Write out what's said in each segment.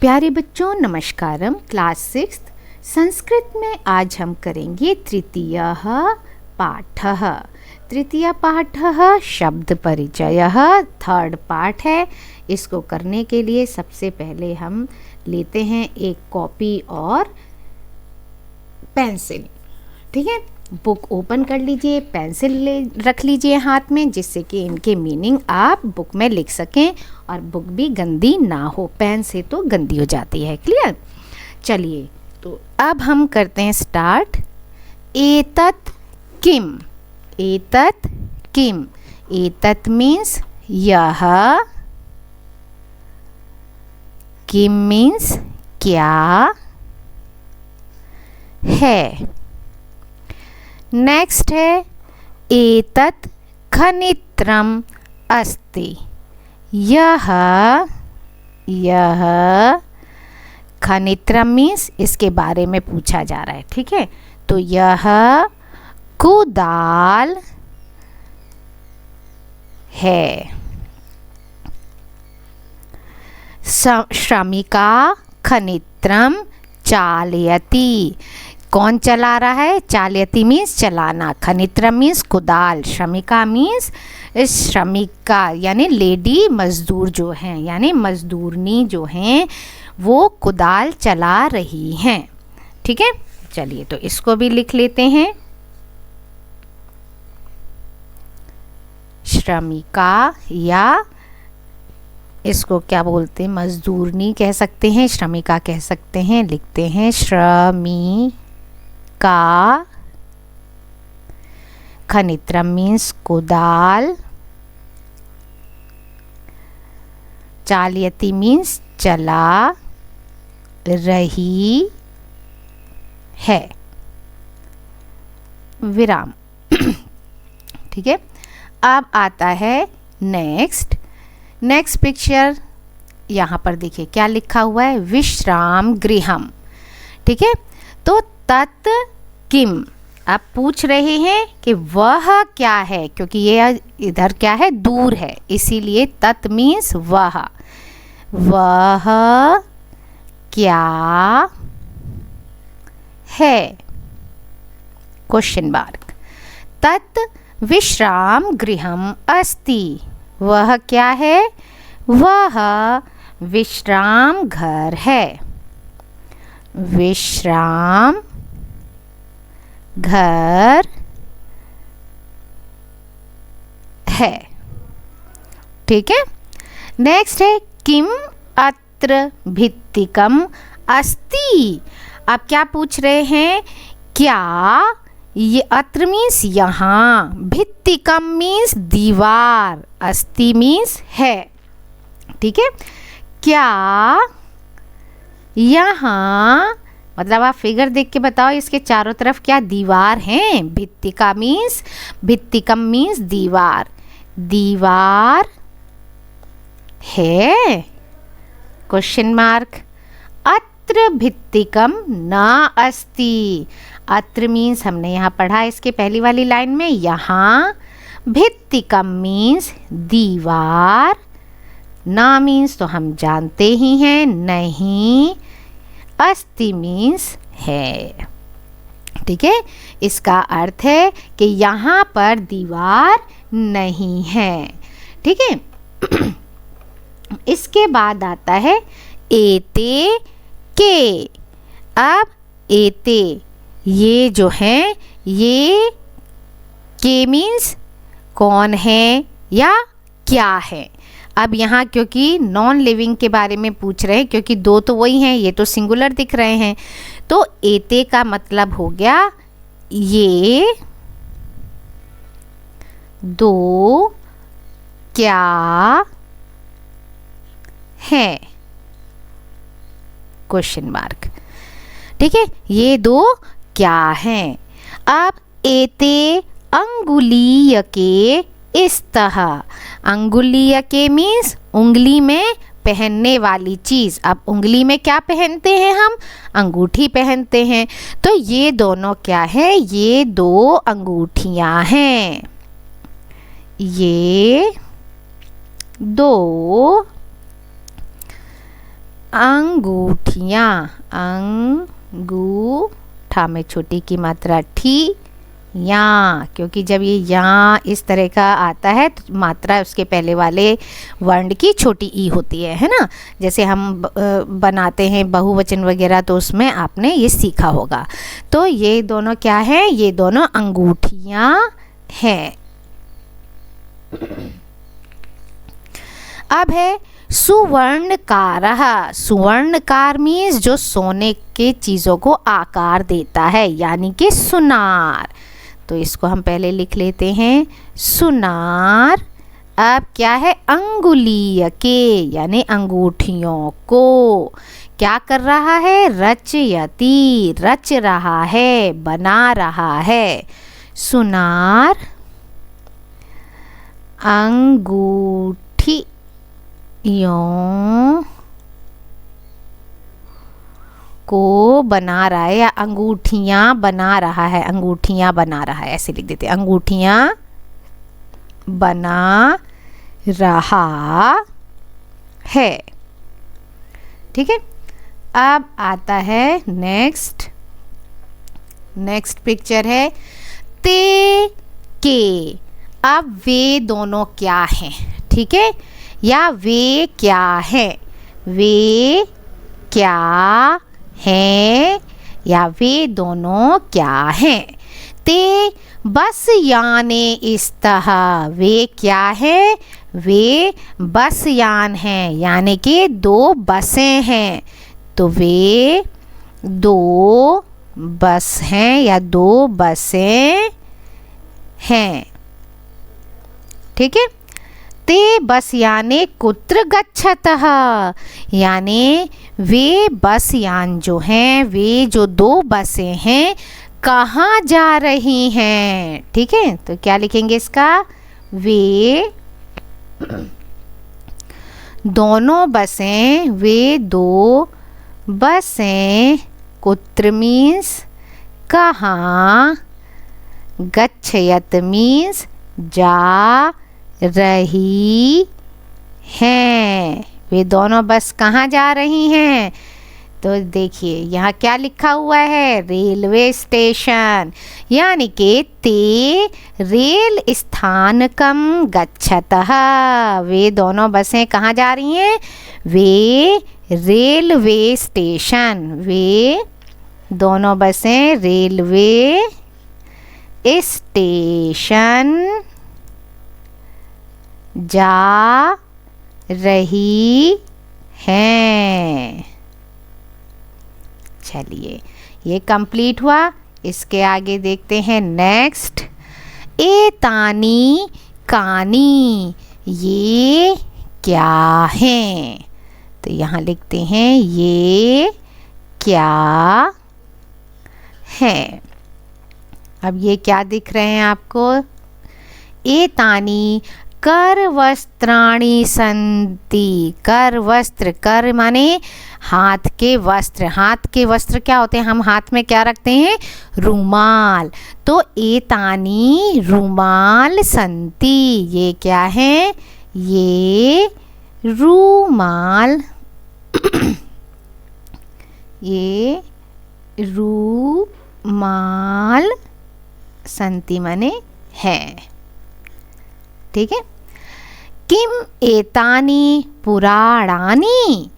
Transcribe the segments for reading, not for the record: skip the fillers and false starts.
प्यारे बच्चों नमस्कारम। क्लास 6 संस्कृत में आज हम करेंगे तृतीयः पाठः। तृतीय पाठः शब्द परिचयः थर्ड पार्ट है। इसको करने के लिए सबसे पहले हम लेते हैं एक कॉपी और पेंसिल। ठीक है, बुक ओपन कर लीजिए, पेंसिल ले रख लीजिए हाथ में, जिससे कि इनके मीनिंग आप बुक में लिख सकें और बुक भी गंदी ना हो। पेन से तो गंदी हो जाती है। क्लियर? चलिए, तो अब हम करते हैं स्टार्ट। एतत् किम? एतत् किम? एतत् मीन्स यह, किम मीन्स क्या है। नेक्स्ट है एतत् खनित्रम अस्ति। यह खनित्रम मीन्स इसके बारे में पूछा जा रहा है। ठीक है, तो यह कुदाल है। श्रमिका खनित्रम चालयति। कौन चला रहा है? चालयति मीन्स चलाना, खनित्रम मीन्स कुदाल, श्रमिका मीन्स श्रमिका यानी लेडी मजदूर जो हैं, यानी मजदूरनी जो हैं वो कुदाल चला रही हैं। ठीक है, चलिए तो इसको भी लिख लेते हैं। श्रमिका या इसको क्या बोलते हैं, मजदूरनी कह सकते हैं, श्रमिका कह सकते हैं। लिखते हैं श्रमिका। खनित्रम मीन्स कुदाल, चालयति मीन्स चला रही है। विराम। ठीक है, अब आता है नेक्स्ट पिक्चर। यहाँ पर देखिए क्या लिखा हुआ है, विश्राम गृहम। ठीक है, तो तत् किम, आप पूछ रहे हैं कि वह क्या है, क्योंकि ये इधर क्या है, दूर है, इसीलिए तत् मीन्स वह क्या है, क्वेश्चन मार्क। तत् विश्राम गृहम अस्ति। वह क्या है? वह विश्राम घर है। विश्राम घर है। ठीक है, नेक्स्ट है किम अत्र भित्तिकम अस्ति। आप क्या पूछ रहे हैं? क्या ये अत्र मीन्स यहाँ, भित्तिकम मीन्स दीवार, अस्ति मीन्स है। ठीक है, क्या यहाँ, मतलब आप फिगर देख के बताओ इसके चारों तरफ क्या दीवार हैं? भित्तिका मीन्स, भित्तिकम मीन्स दीवार, दीवार है, क्वेश्चन मार्क। अत्र भित्तिकम न अस्ति। अत्र मीन्स हमने यहाँ पढ़ा इसके पहली वाली लाइन में, यहाँ भित्तिकम मीन्स दीवार, न मीन्स तो हम जानते ही हैं नहीं, अस्ति मीन्स है। ठीक है, इसका अर्थ है कि यहाँ पर दीवार नहीं है। ठीक है, इसके बाद आता है एते के। अब एते ये जो हैं, ये के मीन्स कौन है या क्या है। अब यहाँ क्योंकि नॉन लिविंग के बारे में पूछ रहे हैं, क्योंकि दो तो वही हैं, ये तो सिंगुलर दिख रहे हैं, तो एते का मतलब हो गया ये दो क्या है, क्वेश्चन मार्क। ठीक है, ये दो क्या हैं। अब एते अंगुलीयके स्तः। अंगुलीयके मीन्स उंगली में पहनने वाली चीज़। अब उंगली में क्या पहनते हैं हम? अंगूठी पहनते हैं। तो ये दोनों क्या है? ये दो अंगूठियां हैं। ये दो अंगूठियाँ, अंगूठा में छोटी की मात्रा ठी, या, क्योंकि जब ये या इस तरह का आता है तो मात्रा उसके पहले वाले वर्ण की छोटी ई होती है ना। जैसे हम बनाते हैं बहुवचन वगैरह तो उसमें आपने ये सीखा होगा। तो ये दोनों क्या है, ये दोनों अंगूठियाँ हैं। अब है सुवर्णकारः। सुवर्णकार मीन्स जो सोने के चीज़ों को आकार देता है, यानी कि सुनार। तो इसको हम पहले लिख लेते हैं सुनार। अब क्या है, अंगुलीय के यानी अंगूठियों को क्या कर रहा है, रचयति, रच रहा है, बना रहा है। सुनार अंगूठियों को बना रहा है, या अंगूठियाँ बना रहा है, अंगूठियाँ बना रहा है, ऐसे लिख देते हैं, अंगूठियाँ बना रहा है। ठीक है। अब आता है नेक्स्ट पिक्चर है ते के। अब वे दोनों क्या हैं, ठीक है, या वे क्या हैं, वे क्या हैं, या वे दोनों क्या हैं। ते बस याने इस्तः, वे क्या है, वे बस यान हैं, यानी कि दो बसें हैं। तो वे दो बस हैं या दो बसें हैं। ठीक है। ते बस यानी कुत्र गच्छतः, यानी वे बस यान जो हैं, वे जो दो बसें हैं कहाँ जा रही हैं। ठीक है। तो क्या लिखेंगे इसका, वे दोनों बसें, वे दो बसें, कुत्र मीन्स कहाँ, गच्छयत मीन्स जा रही हैं। वे दोनों बस कहाँ जा रही हैं, तो देखिए यहाँ क्या लिखा हुआ है, रेलवे स्टेशन, यानी कि ते रेल स्थानकम गच्छतः। वे दोनों बसें कहाँ जा रही हैं, वे रेलवे स्टेशन, वे दोनों बसें रेलवे स्टेशन जा रही हैं। चलिए ये कंप्लीट हुआ। इसके आगे देखते हैं नेक्स्ट। एतानी कानी, ये क्या हैं, तो यहाँ लिखते हैं ये क्या है। अब ये क्या दिख रहे हैं आपको, एतानी कर वस्त्राणि संति। कर वस्त्र, कर माने हाथ के वस्त्र। हाथ के वस्त्र क्या होते हैं, हम हाथ में क्या रखते हैं, रुमाल। तो एतानी रुमाल संति, ये क्या है, ये रुमाल, ये रुमाल संति माने है। ठीक है। किम एतानी पुराणानी,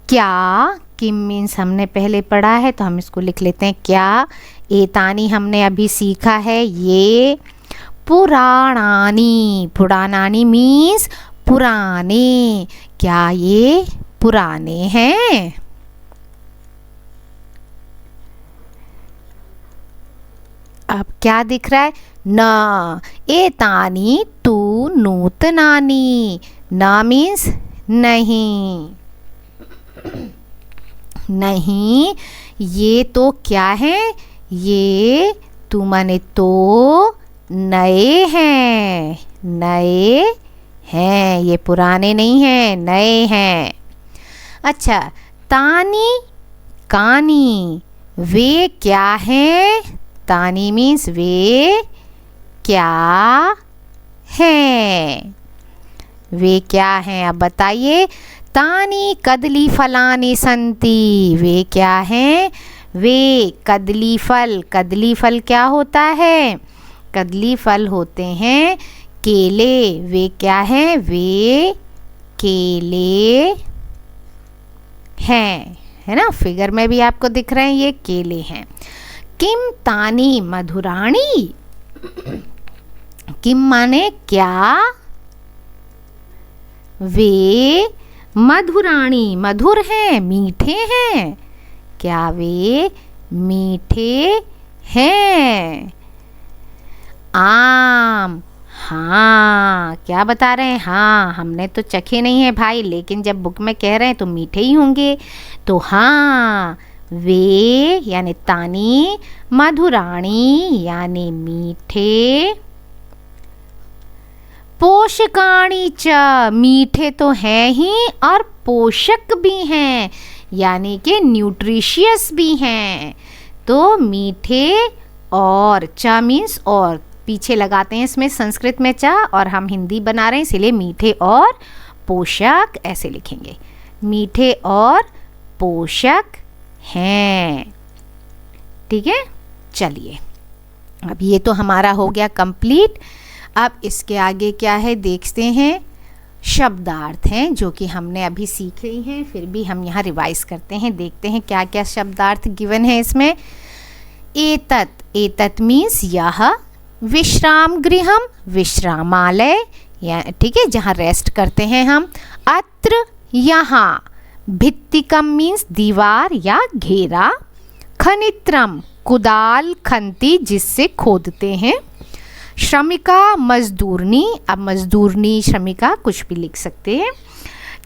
क्या, किम मीन्स हमने पहले पढ़ा है तो हम इसको लिख लेते हैं क्या। एतानी हमने अभी सीखा है, ये पुराणानी, पुराणानी मीन्स पुराने, क्या ये पुराने हैं। अब क्या दिख रहा है, न एतानी तु नूतनानी। न मीन्स नहीं, नहीं, ये तो क्या है, ये तू माने तो नए हैं, नए हैं, ये पुराने नहीं हैं, नए हैं। अच्छा, तानी कानी, वे क्या हैं, तानी मीन्स वे क्या हैं, वे क्या हैं। अब बताइए, तानी कदली फलानि सन्ति, वे क्या हैं? वे कदली फल। कदली फल क्या होता है? कदली फल होते हैं केले। वे क्या हैं? वे केले हैं, है ना? फिगर में भी आपको दिख रहे हैं, ये केले हैं। किम तानी मधुराणी, किम माने क्या? वे मधुराणी, मधुर हैं, मीठे हैं। क्या वे मीठे हैं? आम, हाँ, क्या बता रहे हैं? हाँ, हमने तो चखे नहीं है भाई, लेकिन जब बुक में कह रहे हैं तो मीठे ही होंगे। तो हाँ, वे यानी तानी, मधुराणी यानी मीठे, पोषकाणी च, मीठे तो हैं ही और पोषक भी हैं, यानी कि न्यूट्रिशियस भी हैं। तो मीठे और, च मीन्स और, पीछे लगाते हैं इसमें संस्कृत में च और हम हिंदी बना रहे हैं, इसलिए मीठे और पोषक ऐसे लिखेंगे। मीठे और पोषक हैं। ठीक है, चलिए अब ये तो हमारा हो गया कंप्लीट। अब इसके आगे क्या है देखते हैं। शब्दार्थ हैं जो कि हमने अभी सीखे ही हैं, फिर भी हम यहाँ रिवाइज करते हैं, देखते हैं क्या क्या शब्दार्थ गिवन है इसमें। एतत्, एतत् मीन्स यह, विश्राम गृहम, विश्रामालय, या ठीक है जहाँ रेस्ट करते हैं हम। अत्र, यहाँ। भित्तिकम मीन्स दीवार या घेरा। खनित्रम, कुदाल, खंती जिससे खोदते हैं। श्रमिका, मजदूरनी, अब मजदूरनी, श्रमिका कुछ भी लिख सकते हैं।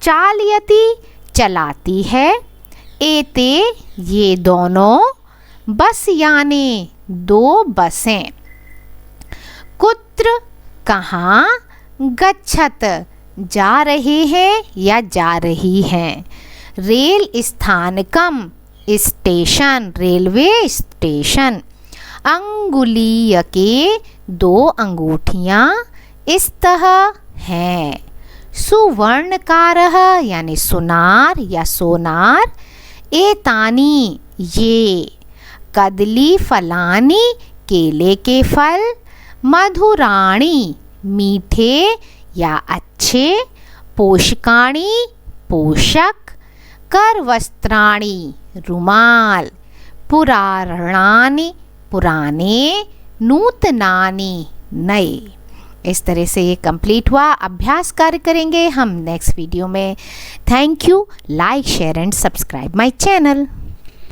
चालयति, चलाती है। एते, ये दोनों। बस यानी दो बसें। कुत्र, कहाँ। गच्छत, जा रहे हैं या जा रही हैं। रेल स्थानकम, स्टेशन, रेलवे स्टेशन। अंगुलीय के, दो अंगूठियाँ। स्तः, हैं। सुवर्णकारः यानी सुनार या सोनार। एतानी, ये। कदली फलानी, केले के फल। मधुराणी, मीठे या अच्छे। पोषकाणी, पोषक। करवस्त्राणी, रुमाल। पुराणानि, पुराने। नूतनानि, नए। इस तरह से ये कंप्लीट हुआ। अभ्यास कार्य करेंगे हम नेक्स्ट वीडियो में। Thank you. Like, share and subscribe my channel.